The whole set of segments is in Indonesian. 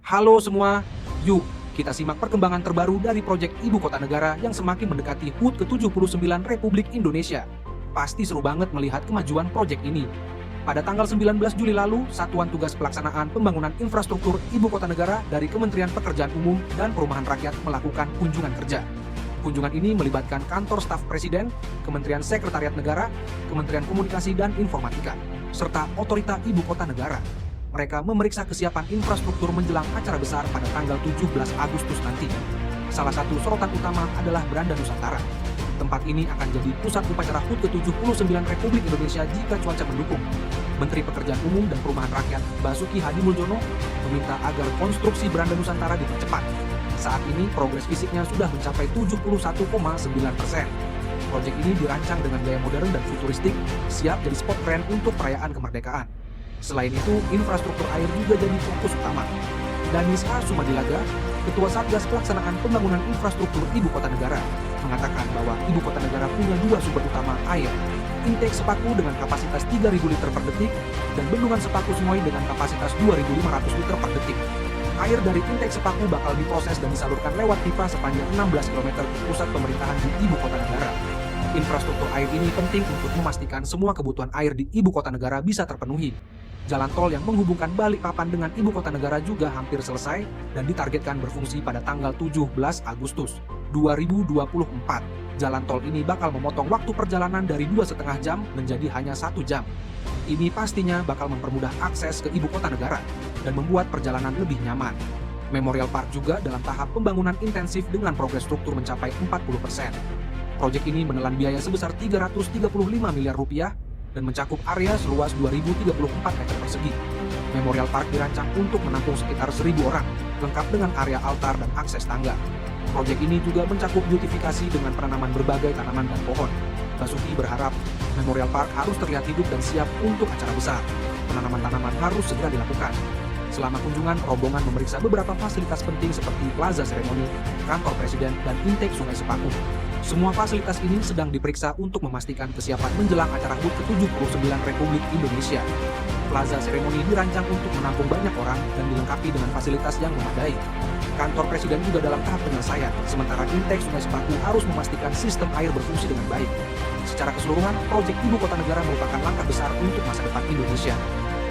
Halo semua, yuk kita simak perkembangan terbaru dari proyek Ibu Kota Negara yang semakin mendekati HUT ke-79 Republik Indonesia. Pasti seru banget melihat kemajuan proyek ini. Pada tanggal 19 Juli lalu, Satuan Tugas Pelaksanaan Pembangunan Infrastruktur Ibu Kota Negara dari Kementerian Pekerjaan Umum dan Perumahan Rakyat melakukan kunjungan kerja. Kunjungan ini melibatkan kantor staf Presiden, Kementerian Sekretariat Negara, Kementerian Komunikasi dan Informatika, serta Otorita Ibu Kota Negara. Mereka memeriksa kesiapan infrastruktur menjelang acara besar pada tanggal 17 Agustus nanti. Salah satu sorotan utama adalah Branda Nusantara. Tempat ini akan jadi pusat upacara HUT ke-79 Republik Indonesia jika cuaca mendukung. Menteri Pekerjaan Umum dan Perumahan Rakyat, Basuki Hadi Muljono, meminta agar konstruksi Branda Nusantara dipercepat. Saat ini progres fisiknya sudah mencapai 71,9%. Proyek ini dirancang dengan gaya modern dan futuristik, siap jadi spot keren untuk perayaan kemerdekaan. Selain itu, infrastruktur air juga jadi fokus utama. Danis A. Sumadilaga, Ketua Satgas Pelaksanaan Pembangunan Infrastruktur Ibu Kota Negara, mengatakan bahwa Ibu Kota Negara punya dua sumber utama air, intake Sepaku dengan kapasitas 3.000 liter per detik, dan bendungan Sepaku Semoy dengan kapasitas 2.500 liter per detik. Air dari intake Sepaku bakal diproses dan disalurkan lewat pipa sepanjang 16 km ke pusat pemerintahan di Ibu Kota Negara. Infrastruktur air ini penting untuk memastikan semua kebutuhan air di Ibu Kota Negara bisa terpenuhi. Jalan tol yang menghubungkan Balikpapan dengan Ibu Kota Negara juga hampir selesai dan ditargetkan berfungsi pada tanggal 17 Agustus 2024. Jalan tol ini bakal memotong waktu perjalanan dari 2,5 jam menjadi hanya 1 jam. Ini pastinya bakal mempermudah akses ke Ibu Kota Negara dan membuat perjalanan lebih nyaman. Memorial Park juga dalam tahap pembangunan intensif dengan progres struktur mencapai 40%. Proyek ini menelan biaya sebesar 335 miliar rupiah dan mencakup area seluas 2.034 meter persegi. Memorial Park dirancang untuk menampung sekitar 1.000 orang, lengkap dengan area altar dan akses tangga. Proyek ini juga mencakup beautifikasi dengan penanaman berbagai tanaman dan pohon. Basuki berharap Memorial Park harus terlihat hidup dan siap untuk acara besar. Penanaman tanaman harus segera dilakukan. Selama kunjungan, rombongan memeriksa beberapa fasilitas penting seperti plaza seremoni, kantor presiden, dan intake Sungai Sepaku. Semua fasilitas ini sedang diperiksa untuk memastikan kesiapan menjelang acara HUT ke-79 Republik Indonesia. Plaza seremoni dirancang untuk menampung banyak orang dan dilengkapi dengan fasilitas yang memadai. Kantor presiden juga dalam tahap penyelesaian, sementara intake Sungai Sepaku harus memastikan sistem air berfungsi dengan baik. Secara keseluruhan, proyek Ibu Kota Negara merupakan langkah besar untuk masa depan Indonesia.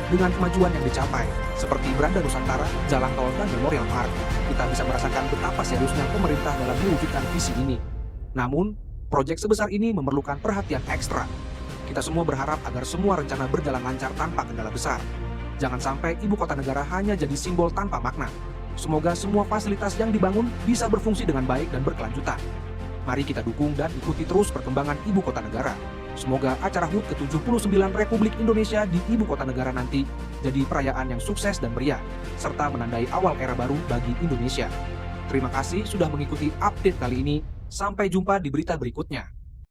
Dengan kemajuan yang dicapai, seperti Branda Nusantara, Jalan Tol, dan Memorial Park, kita bisa merasakan betapa seriusnya pemerintah dalam mewujudkan visi ini. Namun, proyek sebesar ini memerlukan perhatian ekstra. Kita semua berharap agar semua rencana berjalan lancar tanpa kendala besar. Jangan sampai Ibu Kota Negara hanya jadi simbol tanpa makna. Semoga semua fasilitas yang dibangun bisa berfungsi dengan baik dan berkelanjutan. Mari kita dukung dan ikuti terus perkembangan Ibu Kota Negara. Semoga acara HUT ke-79 Republik Indonesia di Ibu Kota Negara nanti jadi perayaan yang sukses dan meriah, serta menandai awal era baru bagi Indonesia. Terima kasih sudah mengikuti update kali ini. Sampai jumpa di berita berikutnya.